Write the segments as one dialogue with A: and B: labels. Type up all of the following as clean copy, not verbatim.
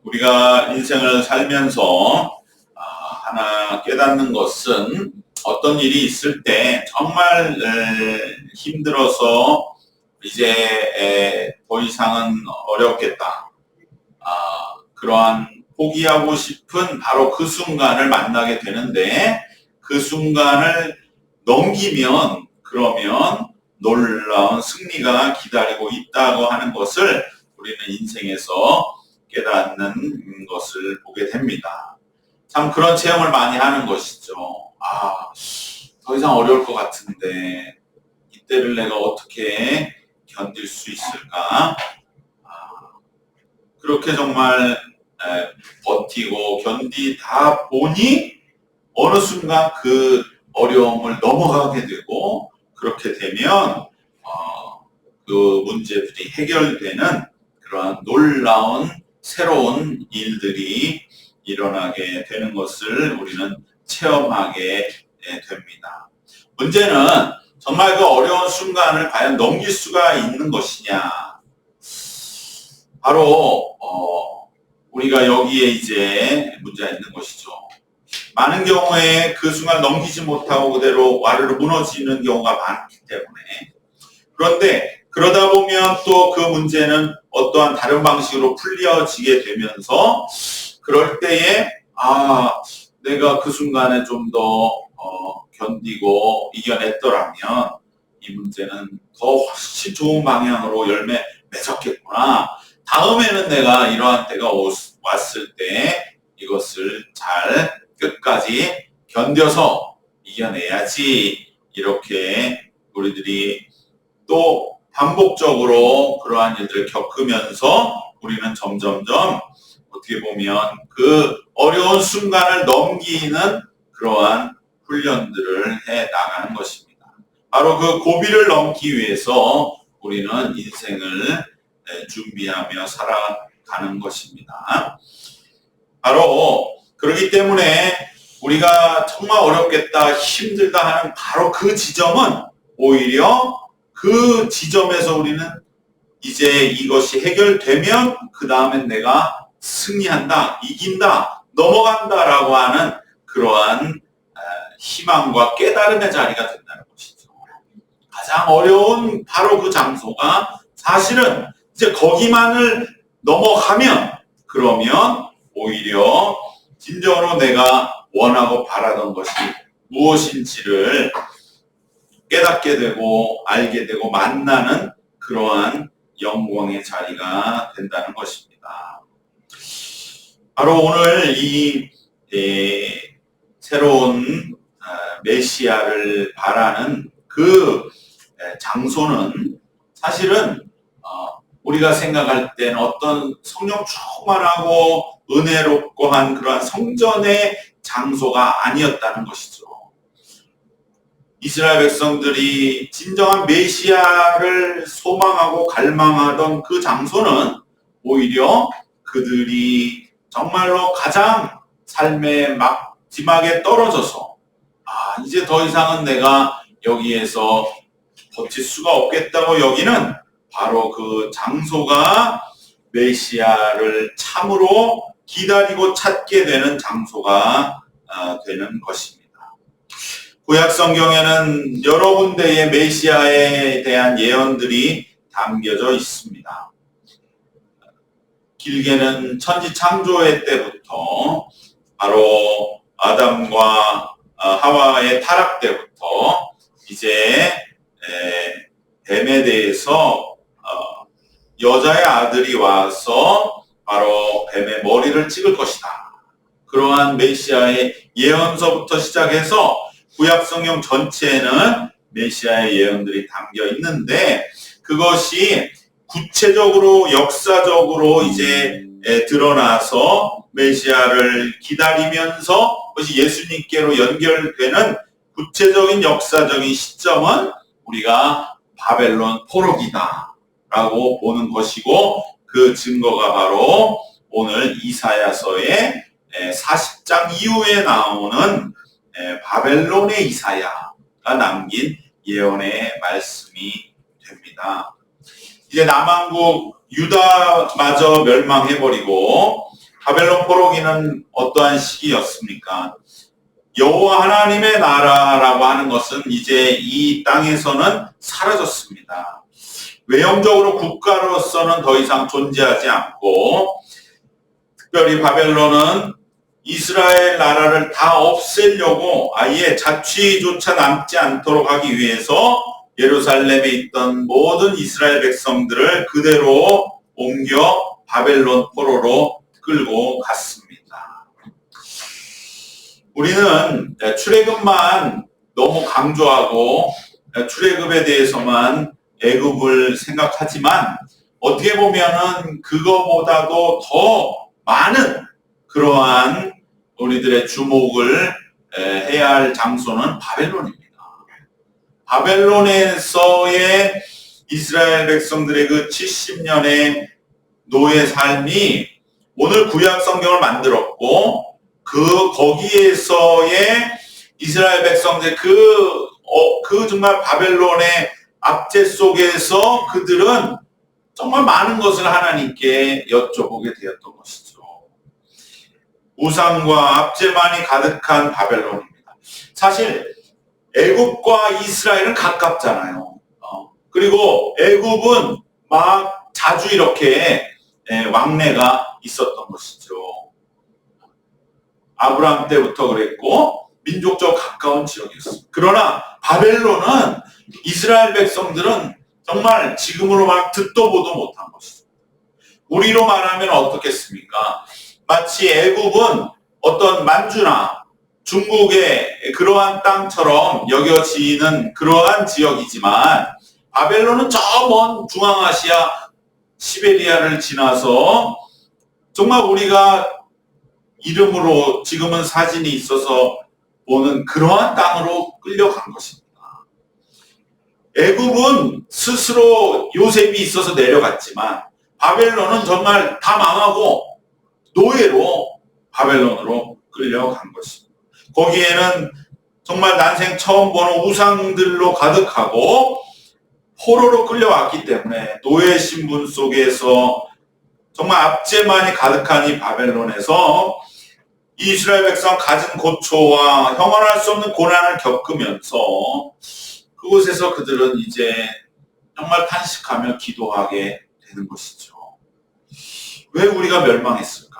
A: 우리가 인생을 살면서 하나 깨닫는 것은 어떤 일이 있을 때 정말 힘들어서 이제 더 이상은 어렵겠다. 그러한 포기하고 싶은 바로 그 순간을 만나게 되는데 그 순간을 넘기면 그러면 놀라운 승리가 기다리고 있다고 하는 것을 우리는 인생에서 깨닫는 것을 보게 됩니다. 참 그런 체험을 많이 하는 것이죠. 더 이상 어려울 것 같은데 이때를 내가 어떻게 견딜 수 있을까? 그렇게 정말 버티고 견디다 보니 어느 순간 그 어려움을 넘어가게 되고 그렇게 되면 그 문제들이 해결되는 그러한 놀라운 새로운 일들이 일어나게 되는 것을 우리는 체험하게 됩니다. 문제는 정말 그 어려운 순간을 과연 넘길 수가 있는 것이냐. 바로 우리가 여기에 이제 문제가 있는 것이죠. 많은 경우에 그 순간 넘기지 못하고 그대로 와르르 무너지는 경우가 많기 때문에 그런데 그러다 보면 또 그 문제는 어떠한 다른 방식으로 풀려지게 되면서 그럴 때에 내가 그 순간에 좀 더 견디고 이겨냈더라면 이 문제는 더 훨씬 좋은 방향으로 열매 맺었겠구나. 다음에는 내가 이러한 때가 왔을 때 이것을 잘 끝까지 견뎌서 이겨내야지. 이렇게 우리들이 또 반복적으로 그러한 일들을 겪으면서 우리는 점점점 어떻게 보면 그 어려운 순간을 넘기는 그러한 훈련들을 해 나가는 것입니다. 바로 그 고비를 넘기 위해서 우리는 인생을 준비하며 살아가는 것입니다. 바로 그렇기 때문에 우리가 정말 어렵겠다, 힘들다 하는 바로 그 지점은 오히려 그 지점에서 우리는 이제 이것이 해결되면 그 다음엔 내가 승리한다, 이긴다, 넘어간다라고 하는 그러한 희망과 깨달음의 자리가 된다는 것이죠. 가장 어려운 바로 그 장소가 사실은 이제 거기만을 넘어가면 그러면 오히려 진정으로 내가 원하고 바라던 것이 무엇인지를 깨닫게 되고 알게 되고 만나는 그러한 영광의 자리가 된다는 것입니다. 바로 오늘 이 새로운 메시아를 바라는 그 장소는 사실은 우리가 생각할 때는 어떤 성령 충만하고 은혜롭고 한 그러한 성전의 장소가 아니었다는 것이죠. 이스라엘 백성들이 진정한 메시아를 소망하고 갈망하던 그 장소는 오히려 그들이 정말로 가장 삶의 마지막에 떨어져서 이제 더 이상은 내가 여기에서 버틸 수가 없겠다고 여기는 바로 그 장소가 메시아를 참으로 기다리고 찾게 되는 장소가 되는 것입니다. 구약 성경에는 여러 군데의 메시아에 대한 예언들이 담겨져 있습니다. 길게는 천지 창조의 때부터 바로 아담과 하와의 타락 때부터 이제 뱀에 대해서 여자의 아들이 와서 바로 뱀의 머리를 찍을 것이다. 그러한 메시아의 예언서부터 시작해서 구약 성경 전체에는 메시아의 예언들이 담겨 있는데 그것이 구체적으로 역사적으로 이제 드러나서 메시아를 기다리면서 그것이 예수님께로 연결되는 구체적인 역사적인 시점은 우리가 바벨론 포로기다 라고 보는 것이고 그 증거가 바로 오늘 이사야서의 40장 이후에 나오는 바벨론의 이사야가 남긴 예언의 말씀이 됩니다. 이제 남한국 유다마저 멸망해버리고 바벨론 포로기는 어떠한 시기였습니까? 여호와 하나님의 나라라고 하는 것은 이제 이 땅에서는 사라졌습니다. 외형적으로 국가로서는 더 이상 존재하지 않고, 특별히 바벨론은 이스라엘 나라를 다 없애려고 아예 자취조차 남지 않도록 하기 위해서 예루살렘에 있던 모든 이스라엘 백성들을 그대로 옮겨 바벨론 포로로 끌고 갔습니다. 우리는 출애굽만 너무 강조하고 출애굽에 대해서만 애굽을 생각하지만, 어떻게 보면은 그거보다도 더 많은 그러한 우리들의 주목을 해야 할 장소는 바벨론입니다. 바벨론에서의 이스라엘 백성들의 그 70년의 노예 삶이 오늘 구약 성경을 만들었고, 거기에서의 이스라엘 백성들 그 정말 바벨론의 압제 속에서 그들은 정말 많은 것을 하나님께 여쭤보게 되었던 것이죠. 우상과 압제만이 가득한 바벨론입니다. 사실 애굽과 이스라엘은 가깝잖아요. 그리고 애굽은 막 자주 이렇게 왕래가 있었던 것이죠. 아브라함 때부터 그랬고 민족적으로 가까운 지역이었습니다. 그러나 바벨론은 이스라엘 백성들은 정말 지금으로 막 듣도 보도 못한 것이죠. 우리로 말하면 어떻겠습니까? 마치 애굽은 어떤 만주나 중국의 그러한 땅처럼 여겨지는 그러한 지역이지만, 바벨론은 저 먼 중앙아시아 시베리아를 지나서 정말 우리가 이름으로 지금은 사진이 있어서 보는 그러한 땅으로 끌려간 것입니다. 애굽은 스스로 요셉이 있어서 내려갔지만, 바벨론은 정말 다 망하고 노예로 바벨론으로 끌려간 것입니다. 거기에는 정말 난생 처음 보는 우상들로 가득하고 포로로 끌려왔기 때문에 노예 신분 속에서 정말 압제만이 가득한 이 바벨론에서 이스라엘 백성 가진 고초와 형언할 수 없는 고난을 겪으면서 그곳에서 그들은 이제 정말 탄식하며 기도하게 되는 것이죠. 왜 우리가 멸망했을까?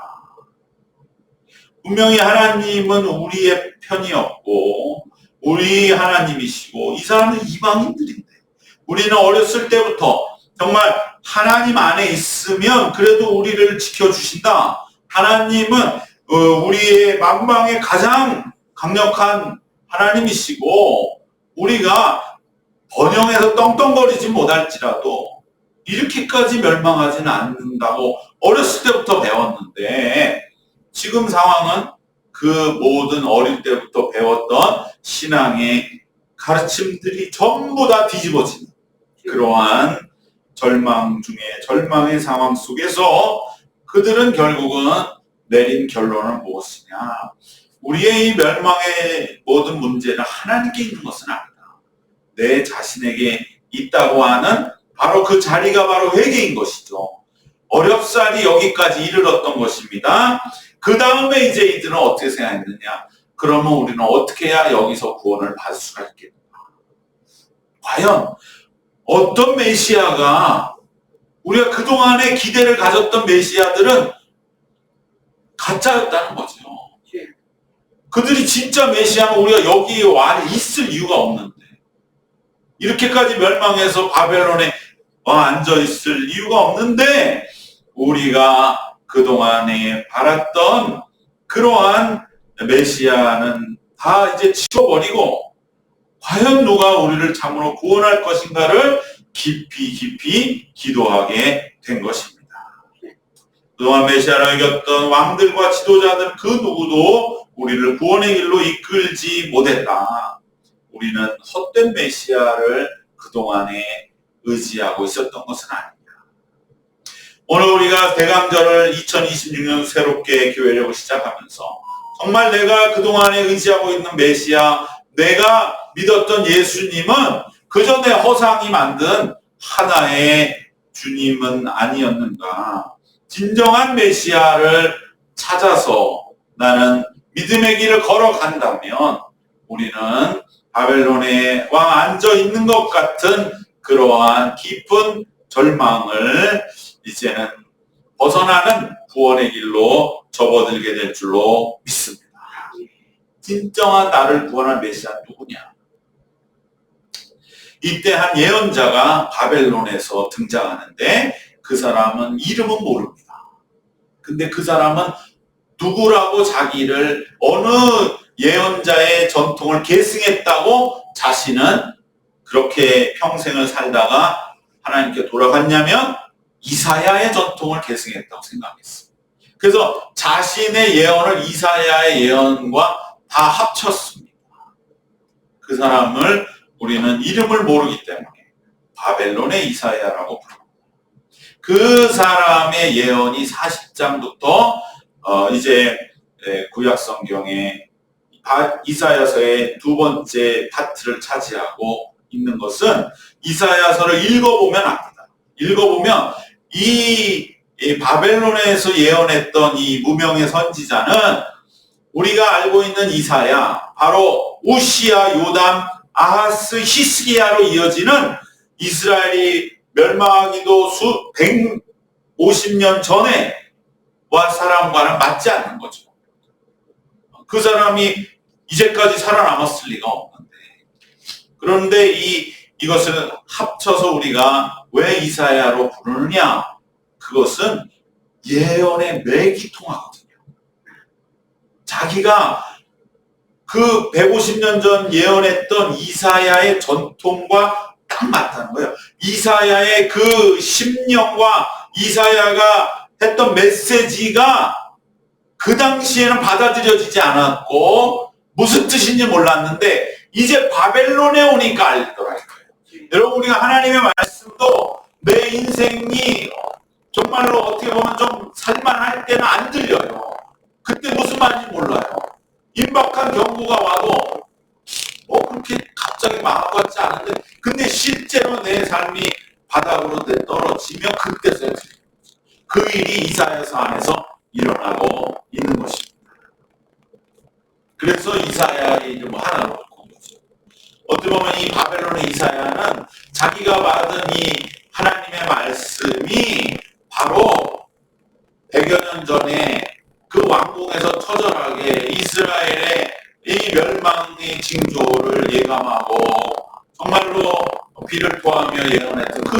A: 분명히 하나님은 우리의 편이었고 우리 하나님이시고, 이 사람은 이방인들인데 우리는 어렸을 때부터 정말 하나님 안에 있으면 그래도 우리를 지켜주신다. 하나님은 우리의 만방의 가장 강력한 하나님이시고, 우리가 번영해서 떵떵거리지 못할지라도 이렇게까지 멸망하지는 않는다고 어렸을 때부터 배웠는데, 지금 상황은 그 모든 어릴 때부터 배웠던 신앙의 가르침들이 전부 다 뒤집어지는 그러한 절망 중에 절망의 상황 속에서 그들은 결국은 내린 결론은 무엇이냐? 우리의 이 멸망의 모든 문제는 하나님께 있는 것은 아니다. 내 자신에게 있다고 하는 바로 그 자리가 바로 회개인 것이죠. 어렵사리 여기까지 이르렀던 것입니다. 그 다음에 이제 이들은 어떻게 생각했느냐? 그러면 우리는 어떻게 해야 여기서 구원을 받을 수가 있겠나? 과연 어떤 메시아가, 우리가 그동안에 기대를 가졌던 메시아들은 가짜였다는 거죠. 그들이 진짜 메시아면 우리가 여기에 와 있을 이유가 없는데, 이렇게까지 멸망해서 바벨론에 앉아 있을 이유가 없는데, 우리가 그동안에 바랐던 그러한 메시아는 다 이제 치워버리고 과연 누가 우리를 참으로 구원할 것인가를 깊이 기도하게 된 것입니다. 그동안 메시아를 여겼던 왕들과 지도자들 그 누구도 우리를 구원의 길로 이끌지 못했다. 우리는 헛된 메시아를 그동안에 의지하고 있었던 것은 아닙니다. 오늘 우리가 대강절을 2026년 새롭게 교회력을 시작하면서 정말 내가 그동안에 의지하고 있는 메시아, 내가 믿었던 예수님은 그 전에 허상이 만든 하나의 주님은 아니었는가? 진정한 메시아를 찾아서 나는 믿음의 길을 걸어간다면 우리는 바벨론의 왕 앉아 있는 것 같은 그러한 깊은 절망을 이제는 벗어나는 구원의 길로 접어들게 될 줄로 믿습니다. 진정한 나를 구원할 메시아는 누구냐? 이때 한 예언자가 바벨론에서 등장하는데 그 사람은 이름은 모릅니다. 근데 그 사람은 누구라고 자기를 어느 예언자의 전통을 계승했다고 자신은 그렇게 평생을 살다가 하나님께 돌아갔냐면 이사야의 전통을 계승했다고 생각했어요. 그래서 자신의 예언을 이사야의 예언과 다 합쳤습니다. 그 사람을 우리는 이름을 모르기 때문에 바벨론의 이사야라고 부릅니다. 그 사람의 예언이 40장부터 이제 구약 성경에 이사야서의 두 번째 파트를 차지하고 있는 것은 이사야서를 읽어보면 압니다. 읽어보면 이 바벨론에서 예언했던 이 무명의 선지자는 우리가 알고 있는 이사야, 바로 우시야, 요담, 아하스, 히스기야로 이어지는 이스라엘이 멸망하기도 150년 전에 와 사람과는 맞지 않는 거죠. 그 사람이 이제까지 살아남았을 리가 없는데, 그런데 이것을 합쳐서 우리가 왜 이사야로 부르느냐? 그것은 예언의 맥이 통하거든요. 자기가 그 150년 전 예언했던 이사야의 전통과 딱 맞다는 거예요. 이사야의 그 심령과 이사야가 했던 메시지가 그 당시에는 받아들여지지 않았고 무슨 뜻인지 몰랐는데 이제 바벨론에 오니까 알더라고요. 여러분, 우리가 하나님의 말씀도 내 인생이 정말로 어떻게 보면 좀 살만할 때는 안 들려요. 그때 무슨 말인지 몰라요. 임박한 경고가 와도 그렇게 갑자기 망한 것 같지 않은데, 근데 실제로 내 삶이 바닥으로 떨어지면 그때서야 들려요. 그 일이 이사야서 안에서 일어나고 있는 것입니다. 그래서 이사야의 이름 하나로 바꾼 거죠. 어떻게 보면 이 바벨론의 이사야는 자기가 받은 이 하나님의 말씀이 바로 100여 년 전에 그 왕궁에서 처절하게 이스라엘의 이 멸망의 징조를 예감하고 정말로 비를 토하며 예언했던 그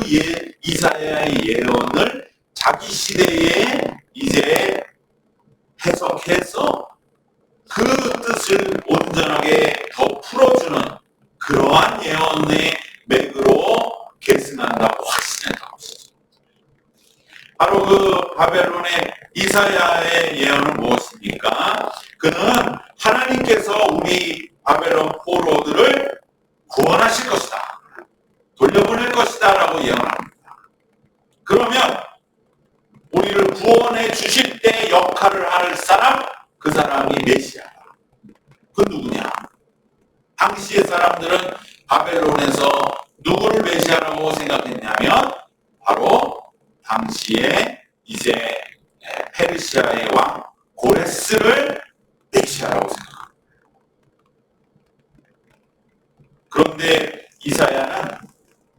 A: 이사야의 예언을 자기 시대에 이제 해석해서 그 뜻을 온전하게 더 풀어주는 그러한 예언의 맥으로 계승한다고 확신했던 것이죠. 바로 그 바벨론의 이사야의 예언은 무엇입니까? 그는 하나님께서 우리 바벨론 포로들을 구원하실 것이다, 돌려보낼 것이다 라고 예언합니다. 그러면 우리를 구원해 주실 때 역할을 할 사람, 그 사람이 메시아다. 그 누구냐? 당시의 사람들은 바벨론에서 누구를 메시아라고 생각했냐면 바로 당시에 이제 페르시아의 왕 고레스를 메시아라고 생각합니다. 그런데 이사야는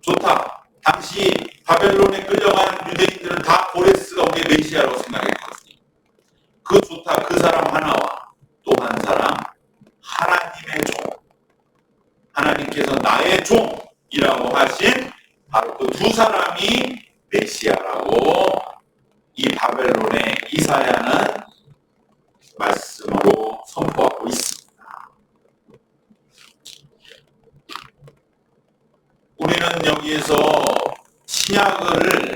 A: 좋다. 당시 바벨론에 끌려간 유대인들은 다 고레스가 우리의 메시아라고 생각했거든요. 그 좋다. 그 사람 하나와 또 한 사람, 하나님의 종, 하나님께서 나의 종이라고 하신 바로 그 두 사람이 메시아라고 이 바벨론의 이사야는 말씀으로 선포하고 있습니다. 우리는 여기에서 신약을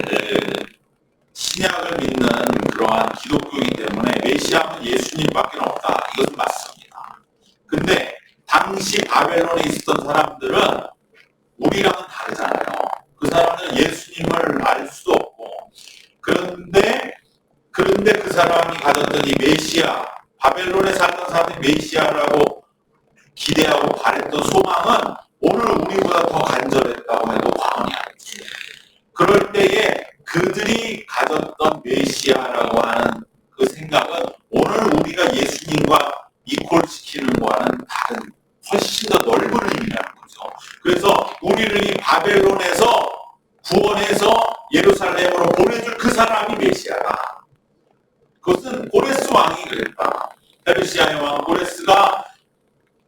A: 믿는 그러한 기독교이기 때문에 메시아는 예수님밖에 없다. 이것은 맞습니다. 근데 당시 바벨론에 있었던 사람들은 우리랑은 다르잖아요. 그 사람들은 예수님을 알 수도 없고, 그런데 그 사람이 가졌던 이 메시아, 바벨론에 살던 사람이 메시아라고 기대하고 바랬던 소망은 오늘 우리보다 더 간절했다고 해도 과언이 아니죠. 그럴 때에 그들이 가졌던 메시아라고 하는 그 생각은 메시아다. 그것은 고레스 왕이 그랬다. 페르시아의 왕 고레스가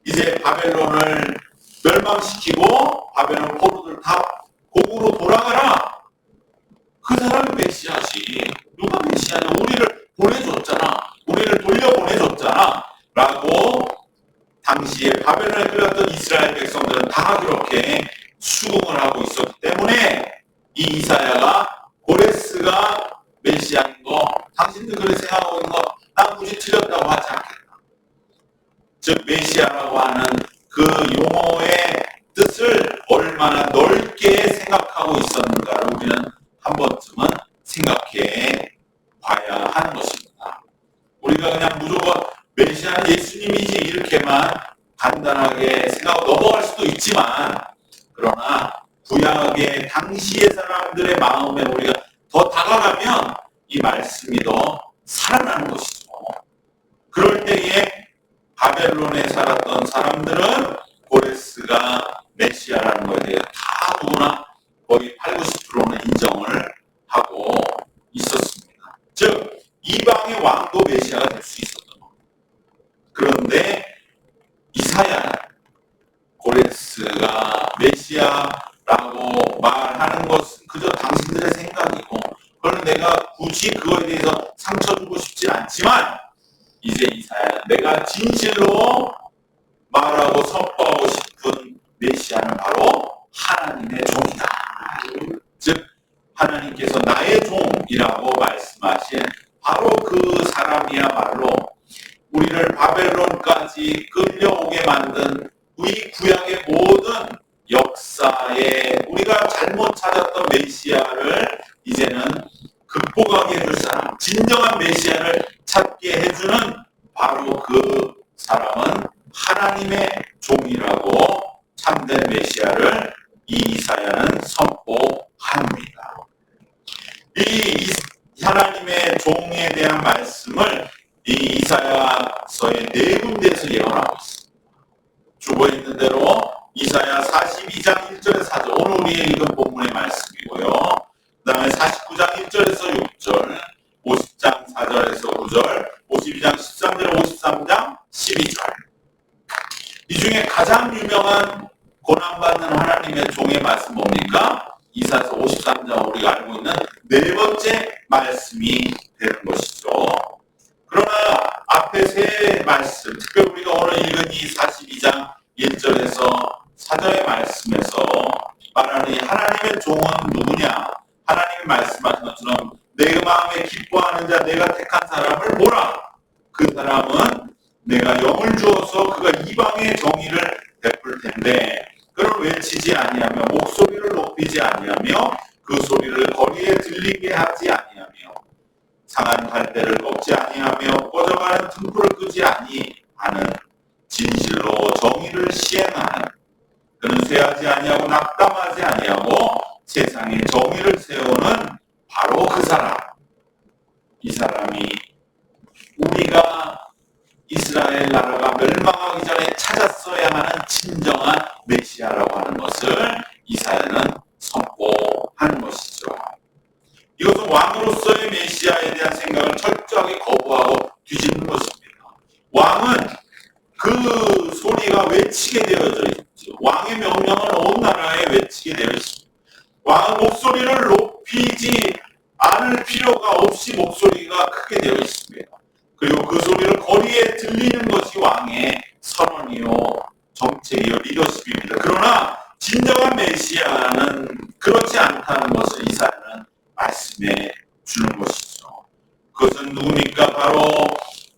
A: 이제 바벨론을 멸망시키고 바벨론 포로들 다 고국으로 돌아가라. 그 사람이 메시아지. 누가 메시아냐? 우리를 보내줬잖아. 우리를 돌려보내줬잖아. 라고 당시에 바벨론에 끌렸던 이스라엘 백성들은 다 그렇게 수긍을 하고 있었기 때문에 이 이사야가 고레스가 메시아인 거, 당신들 그렇게 생각하고 있는 거, 난 굳이 틀렸다고 하지 않겠다. 즉 메시아라고 하는 그 용어의 뜻을 얼마나 넓게 생각하고 있었는가를 우리는 한 번쯤은 생각해 봐야 하는 것입니다. 우리가 그냥 무조건 메시아는 예수님이지 이렇게만 간단하게 생각하고 넘어갈 수도 있지만, 그러나 구약의 당시의 사람들의 마음에 우리가 더 다가가면 이 말씀이 더 살아나는 것이죠. 그럴 때에 바벨론에 살았던 사람들은 고레스가 메시아라는 것에 대해 다 누구나 거의 80, 90%는 인정을 하고 있었습니다. 즉 이방의 왕도 메시아가 될 수 있었던 겁니다. 그런데 이사야는 고레스가 메시아라고 말하는 것은 그저 당신들의 생각이고, 그걸 내가 굳이 그거에 대해서 상처 주고 싶지 않지만, 이제 이사야는 내가 진실로 말하고 선포하고 싶은 메시아는 바로 하나님의 종이다. 즉 하나님께서 나의 종이라고 말씀하신 바로 그 사람이야말로 우리를 바벨론까지 끌려오게 만든 우리 구약의 모든 역사에 우리가 잘못 찾았던 메시아를 이제는 극복하게 해줄 사람, 진정한 메시아를 찾게 해주는 바로 그 사람은 하나님의 종이라고 참된 메시아를 이 이사야는 선포합니다. 이 하나님의 종에 대한 말씀을 이 이사야서의 네 군데에서 예언하고 있습니다. 주보에 있는 대로 이사야 42장 1절에서 4절, 오늘 우리 읽은 본문의 말씀이고요. 그 다음에 49장 1절에서 6절, 50장 4절에서 9절, 52장 13절, 53장 12절. 이 중에 가장 유명한 고난받는 하나님의 종의 말씀 뭡니까? 이사야서 53장 우리가 알고 있는 네 번째 말씀이 되는 것이죠. 그러나 앞에 세 말씀, 특별히 우리가 오늘 읽은 이 42장 1절에서 4절의 말씀에서 말하는 이 하나님의 종은 누구냐? 하나님이 말씀하신 것처럼 내 마음에 기뻐하는 자, 내가 택한 사람을 보라. 그 사람은 내가 영을 주어서 그가 이방의 정의를 베풀 텐데 그를 외치지 아니하며 목소리를 높이지 아니하며 그 소리를 거리에 들리게 하지 아니하며 상한 갈대를 꺾지 아니하며 꺼져가는 등불을 끄지 아니하는 진실로 정의를 시행하는, 그는 쇠하지 아니하고 낙담하지 아니하고 세상에 정의를 세우는 바로 그 사람. 이 사람이 우리가 이스라엘 나라가 멸망하기 전에 찾았어야 하는 진정한 메시아라고 하는 것을 이사야는 선포하는 것이죠. 이것은 왕으로서의 메시아에 대한 생각을 철저하게 거부하고 뒤집는 것입니다. 왕은 그 소리가 외치게 되어져 있죠. 왕의 명령은 온 나라에 외치게 되어 있습니다. 왕은 목소리를 높이지 않을 필요가 없이 목소리가 크게 되어 있습니다. 그리고 그 소리를 거리에 들리는 것이 왕의 선언이요 정책이요 리더십입니다. 그러나 진정한 메시아는 그렇지 않다는 것을 이사야는 말씀해 주는 것이죠. 그것은 누굽니까? 바로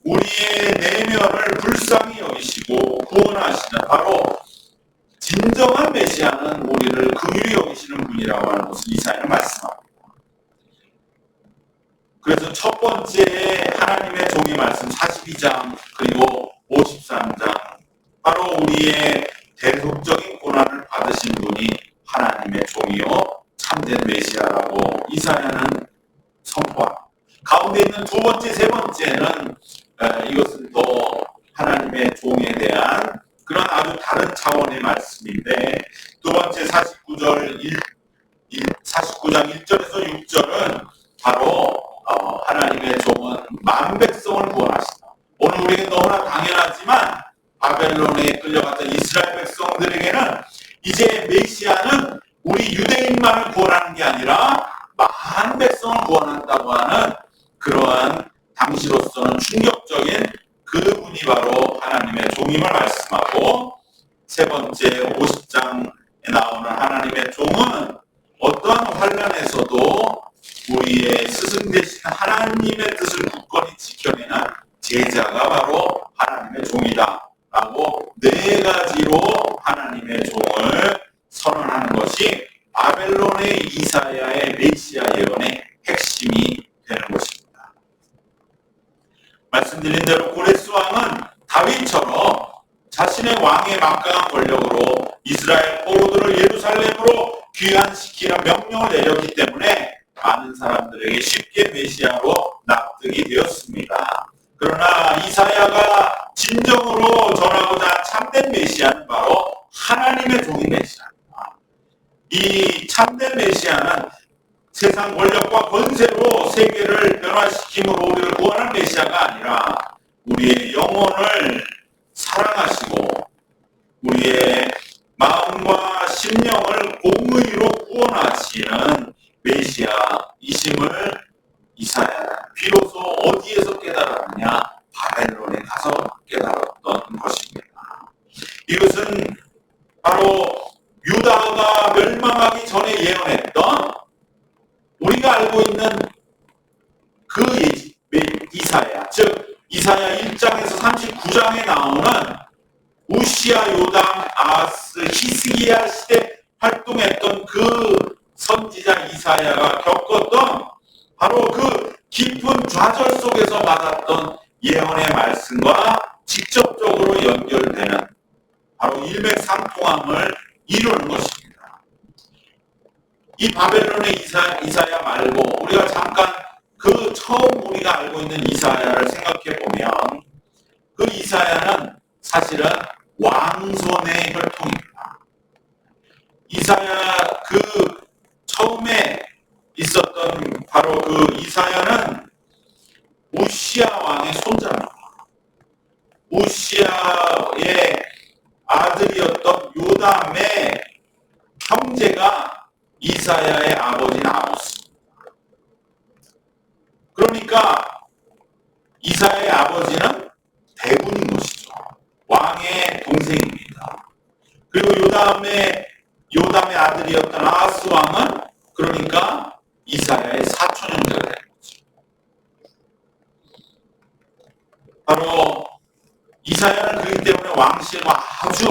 A: 우리의 내면을 불쌍히 여기시고 구원하시는 바로 진정한 메시아는 우리를 긍휼히 여기시는 분이라고 하는 것을 이사야는 말씀합니다. 그래서 첫 번째 하나님의 종의 말씀 42장 그리고 53장, 바로 우리의 대속적인 고난을 받으신 분이 하나님의 종이요 참된 메시아라고 이사야는 선포합니다. 가운데 있는 두 번째, 세 번째는 이것은 더 하나님의 종에 대한 그런 아주 다른 차원의 말씀인데, 두 번째 49장 1절에서 6절은 바로 하나님의 종은 만 백성을 구원하시다. 오늘 우리에게 너무나 당연하지만 바벨론에 끌려갔던 이스라엘 백성들에게는 이제 메시아는 우리 유대인만을 구원하는 게 아니라 만 백성을 구원한다고 하는 그러한 당시로서는 충격적인 그분이 바로 하나님의 종임을 말씀하고, 세 번째 50장에 나오는 하나님의 종은 어떠한 환난에서도 우리의 스승 되신 하나님의 뜻을 굳건히 지켜내는 제자가 바로 하나님의 종이다 라고 네 가지로 하나님의 종을 선언하는 것이 바벨론의 이사야의 메시아 예언의 핵심이 되는 것입니다. 말씀드린 대로 고레스 왕은 다윗처럼 자신의 왕의 막강한 권력으로 이스라엘 포로들을 예루살렘으로 귀환시키는 명령을 내렸기 때문에 많은 사람들에게 쉽게 메시아로 납득이 되었습니다. 그러나 이사야가 진정으로 전하고자 참된 메시아는 바로 하나님의 종인 메시아입니다. 이 참된 메시아는 세상 권력과 권세로 세계를 변화시킴으로 우리를 구원한 메시아가 아니라 우리의 영혼을 사랑하시고 우리의 마음과 심령을 공의로 구원하시는 메시아이심을 이사야는 비로소 어디에서 깨달았느냐? 바벨론에 가서 깨달았던 것입니다. 이것은 바로 유다가 멸망하기 전에 예언했던 우리가 알고 있는 그 이사야, 즉 이사야 1장에서 39장에 나오는 우시야, 요담, 아하스, 히스기야 시대 활동했던 그 선지자 이사야가 겪었던 바로 그 깊은 좌절 속에서 받았던 예언의 말씀과 직접적으로 연결되는 바로 일맥상통함을 이루는 것입니다. 이 바벨론의 이사야 말고 우리가 잠깐 그 처음 우리가 알고 있는 이사야를 생각해 보면 그 이사야는 사실은 왕손의 혈통입니다. 이사야 그 처음에 있었던 바로 그 이사야는 우시야 왕의 손자입니다. 우시야의 아들이었던 요담의 형제가 이사야의 아버지인 아모스입니다. 그러니까 이사야의 아버지는 대군인 것이죠. 왕의 동생입니다. 그리고 요담의 아들이었던 아하스 왕은 그러니까 이사야의 사촌 형제가 되는 거죠. 바로 이사야는 그렇기 때문에 왕실과 아주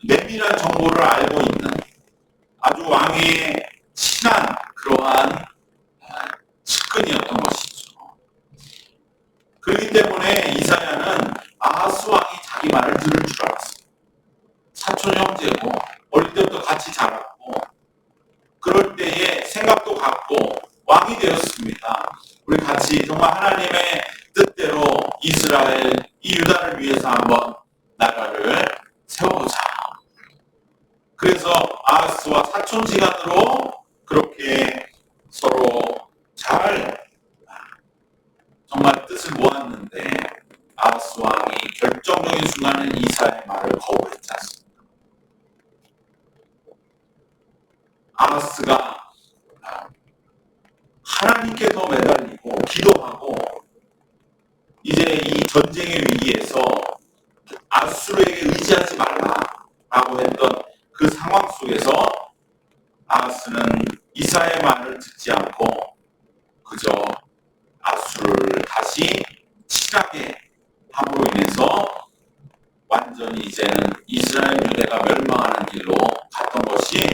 A: 내밀한 정보를 알고 있는 아주 왕의 친한 그러한 측근이었던 것이죠. 그렇기 때문에 이사야는 아하스 왕이 자기 말을 들을 줄 알았어요. 사촌 형제고 어릴 때부터 같이 자랐고 그럴 때에 생각도 같고 왕이 되었습니다. 우리 같이 정말 하나님의 뜻대로 이스라엘, 이 유다를 위해서 한번 나라를 세워보자. 그래서 아하스와 사촌지간으로 그렇게 서로 잘 정말 뜻을 모았는데 아하스 왕이 결정적인 순간에 이사야의 말을 거부했지 않습니까? 아하스가 하나님께 더 매달리고 기도하고 이제 이 전쟁의 위기에서 아수르에게 의지하지 말라라고 했던 그 상황 속에서 아하스는 이사야의 말을 듣지 않고 그저 아수르를 다시 치하게 함으로 인해서 완전히 이제는 이스라엘 유대가 멸망하는 길로 갔던 것이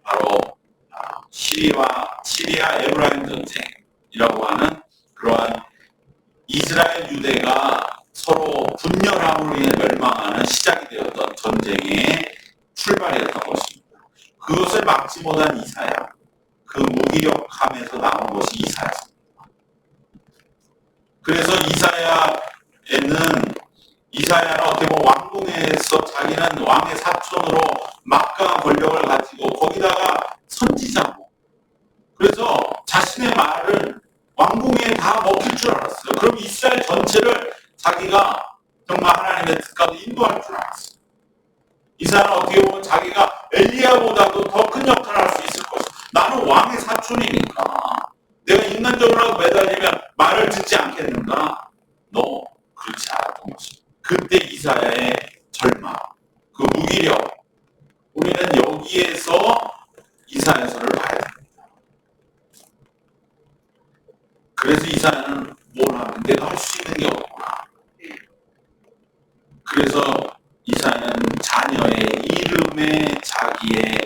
A: 바로 시리아 에브라임 전쟁이라고 하는 그러한 이스라엘 유대가 서로 분열함으로 인해 멸망하는 시작이 되었던 전쟁의 출발이었던 것입니다. 그것을 막지 못한 이사야, 그 무기력함에서 나온 것이 이사야입니다. 그래서 이사야는 어떻게 보면 왕궁에서 자기는 왕의 사촌으로 막강한 권력을 가지고 거기다가 선지자고 그래서 자신의 말을 왕궁에 다 먹힐 줄 줄 알았어요. 그럼 이스라엘 전체를 자기가 정말 하나님의 뜻가로 인도할 줄 알았어요. 이사야는 어떻게 보면 자기가 엘리야보다도 더 큰 역할을 할 수 있을 것이다. 나는 왕의 사촌이니까 내가 인간적으로 매달리면 말을 듣지 않겠는가? 너 그렇지 않았던 것이다. 그때 이사야의 절망, 그 무기력, 우리는 여기에서 이사야서를 봐야 됩니다. 그래서 이사야는 뭘 하면 내가 할 수 있는 게 없구나. 그래서 이사야는 자녀의 이름에 자기의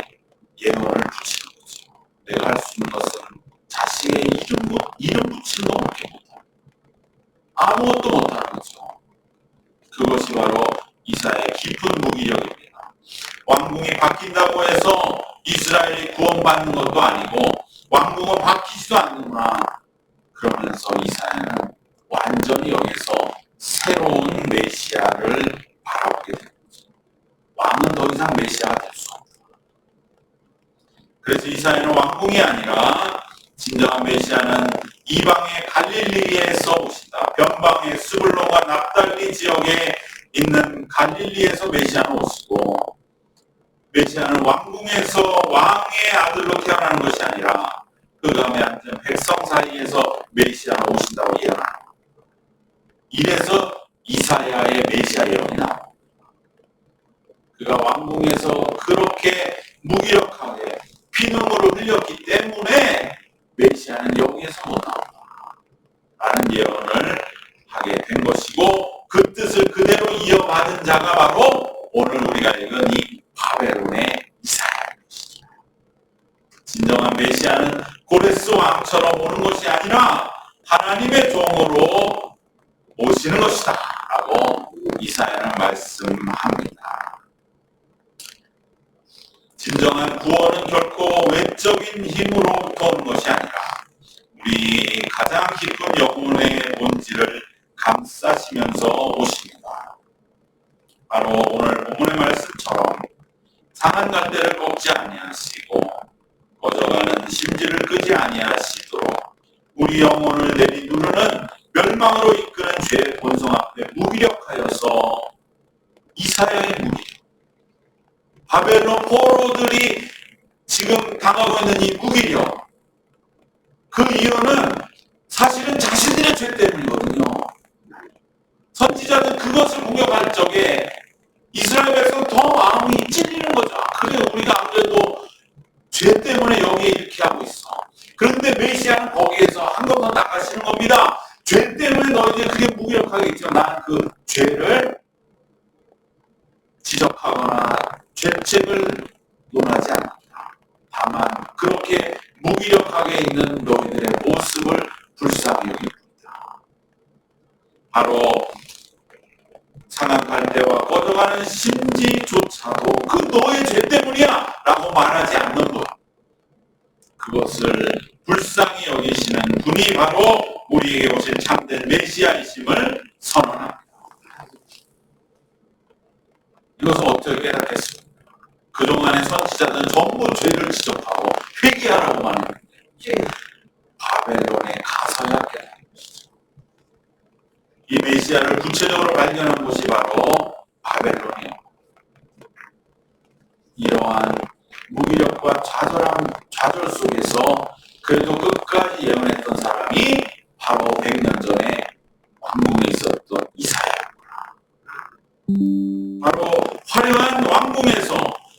A: 예언을 붙이는 거죠. 내가 할 수 있는 것은 자식의 이름 붙이는 것밖에 못하는, 아무것도 못하는 거죠. 그것이 바로 이사야의 깊은 무기력입니다. 왕궁이 바뀐다고 해서 이스라엘이 구원받는 것도 아니고 왕궁은 바뀌지도 않는구나. 그러면서 이사야는 완전히 여기서 새로운 메시아를 바라보게 됩니다. 왕은 더 이상 메시아가 될 수 없다. 그래서 이사야는 왕궁이 아니라 진정한 메시아는 이방의 갈릴리에서 오시다. 변방의 스불론과 납달리 지역에 있는 갈릴리에서 메시아는 오시고, 메시아는 왕궁에서 왕의 아들로 태어나는 것이 아니라 그 가운데 앉은 백성 사이에서 메시아가 오신다고 예언합니다. 이래서 이사야의 메시아 예언이 나옵니다. 그가 왕궁에서 그렇게 무기력하게 피눈물을 흘렸기 때문에 메시아는 여기에서 못 나온다 라는 예언을 하게 된 것이고, 그 뜻을 그대로 이어받은 자가 바로 오늘 우리가 읽은 이 바벨론의 이사야인 것이죠. 진정한 메시아는 고레스 왕처럼 오는 것이 아니라 하나님의 종으로 오시는 것이다 라고 이사야는 말씀합니다. 진정한 구원은 결코 외적인 힘으로부터 오는 것이 아니라 우리 가장 깊은 영혼의 본질을 감싸시면서 오십니다. 바로 오늘 본문의 말씀처럼 상한 갈대를 꺾지 아니하시고 꺼져가는 심지를 끄지 아니하시도록 우리 영혼을 내리누르는 멸망으로 이끄는 죄의 본성 앞에 무기력하여서, 이사야의 무기력, 바벨론 포로들이 지금 당하고 있는 이 무기력, 그 이유는 사실은 자신들의 죄 때문이거든요. 선지자는 그것을 공격할 적에 이스라엘 백성은 더 마음이 찔리는 거죠. 그래, 우리가 안 그래도 죄 때문에 여기에 이렇게 하고 있어. 그런데 메시아는 거기에서 한 번 더 나가시는 겁니다. 죄 때문에 너희들이 그게 무기력하겠지만 나는 그 죄를 지적하거나 죄책을 논하지 않는다. 다만 그렇게 무기력하게 있는 너희들의 모습을 불쌍히 여깁니다. 바로 상한 갈대와 꺼져가는 심지조차도 그 너의 죄 때문이야 라고 말하지 않는 것, 그것을 불쌍히 여기시는 분이 바로 우리에게 오실 참된 메시아이심을 선언합니다. 이것을 어떻게 깨닫겠습니까? 그동안의 선지자들은 전부 죄를 지적하고 회개하라고만 했는데 바벨론에 가서야 깨닫는 것이죠. 이 메시아를 구체적으로 발견한 곳이 바로 바벨론이에요. 이러한 무기력과 좌절 속에서 그래도 끝까지 예언했던 사람이 바로 100년 전에 왕궁에 있었던 이사야구나. 바로 화려한 왕궁에서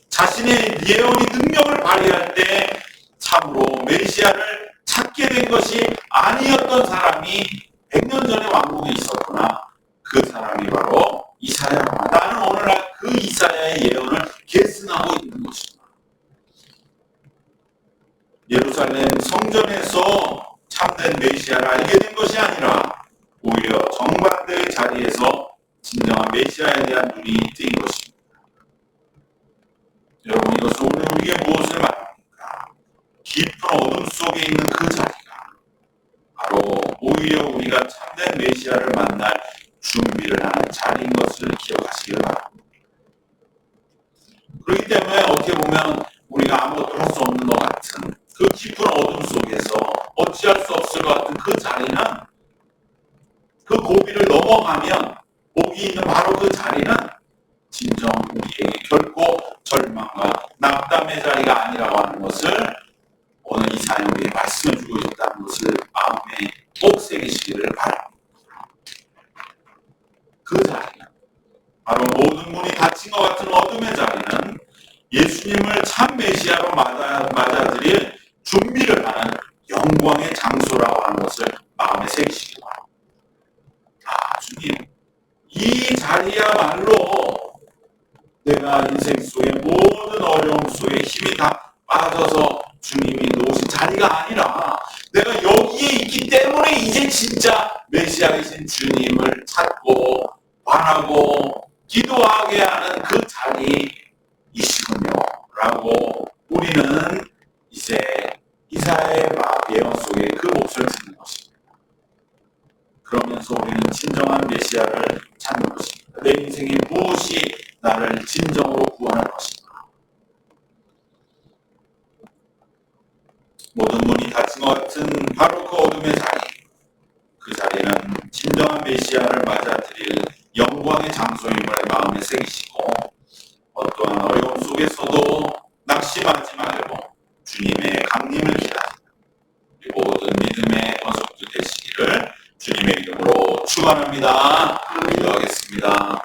A: 자신의 예언이 능력을 발휘할 때 참으로 메시아를 찾게 된 것이 아니었던 사람이 100년 전에 왕궁에 있었구나. 그 사람이 바로 이사야구나. 나는 오늘날 그 이사야의 예언을 계승하고 있는 것이다. 예루살렘 성전에서 참된 메시아를 알게 된 것이 아니라 오히려 정반대의 자리에서 진정한 메시아에 대한 눈이 뜨인 것입니다. 여러분, 이것은 오늘 우리에게 무엇을 말합니까? 깊은 어둠 속에 있는 그 자리가 바로 오히려 우리가 참된 메시아를 만날 준비를 하는 자리인 것을 기억하시길 바랍니다. 그렇기 때문에 어떻게 보면 우리가 아무것도 할 수 없는 것 같은 그 깊은 어둠 속에서 어찌할 수 없을 것 같은 그 자리는 향하면 복이 있는 바로 그 자리는 진정 우리에게 결코 절망과 낙담의 자리가 아니라고 하는 것을 오늘 이사야 우리의 말씀을 주고 있다는 것을 마음에 꼭 새기시기를 바랍니다. 그 자리는 바로 모든 문이 닫힌 것 같은 어둠의 자리는 예수님을 참 메시아로 맞아들일 준비를 하는 영광의 장소라고 하는 것을 마음에 새기시기 바랍니다. 주님, 이 자리야말로 내가 인생 속의 모든 어려움 속에 힘이 다 빠져서 주님이 놓으신 자리가 아니라 내가 여기에 있기 때문에 이제 진짜 메시아이신 주님을 찾고 바라고 기도하게 하는 그 자리이시군요 라고 우리는 이제 이사야의 예언 속에 그 목소리를 듣는 것입니다. 그러면서 우리는 진정한 메시아를 찾는 것입니다. 내 인생의 무엇이 나를 진정으로 구원할 것인가. 모든 문이 닫힌 것 같은 바로 그 어둠의 자리, 그 자리는 진정한 메시아를 맞아들일 영광의 장소임을 마음에 새기시고 어떠한 어려움 속에서도 낙심하지 말고 주님의 강림을 기다립니다. 그리고 모든 믿음의 권속들 되시기를 주님의 이름으로 축원합니다. 기도하겠습니다.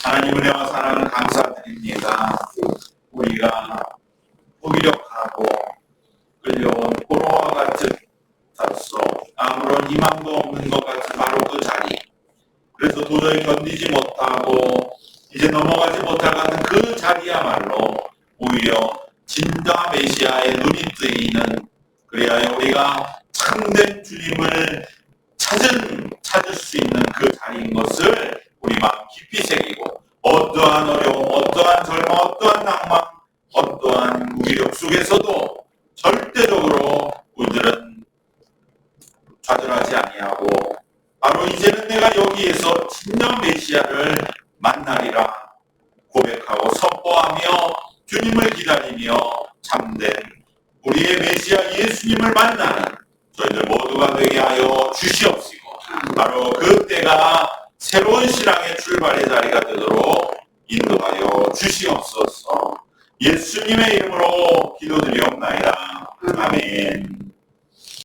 A: 하나님 은혜와 사랑을 감사드립니다. 우리가 무기력하고 끌려온 포로와 같은 서 아무런 희망도 없는 것 같은 바로 그 자리, 그래서 도저히 견디지 못하고 이제 넘어가지 못할 것 같은 그 자리야말로 오히려 진정한 메시아의 눈이 뜨이는, 그래야 우리가 참된 주님을 찾을 수 있는 그 자리인 것을 우리 마음 깊이 새기고 어떠한 어려움, 어떠한 절망, 어떠한 낭만, 어떠한 무기력 속에서도 절대적으로 우리들은 좌절하지 아니하고 바로 이제는 내가 여기에서 진정 메시아를 만나리라 고백하고 선포하며 주님을 기다리며 참된 우리의 메시아 예수님을 만나는 저희들 모두가 되게 하여 주시옵시고 바로 그때가 새로운 신앙의 출발의 자리가 되도록 인도하여 주시옵소서. 예수님의 이름으로 기도드리옵나이다.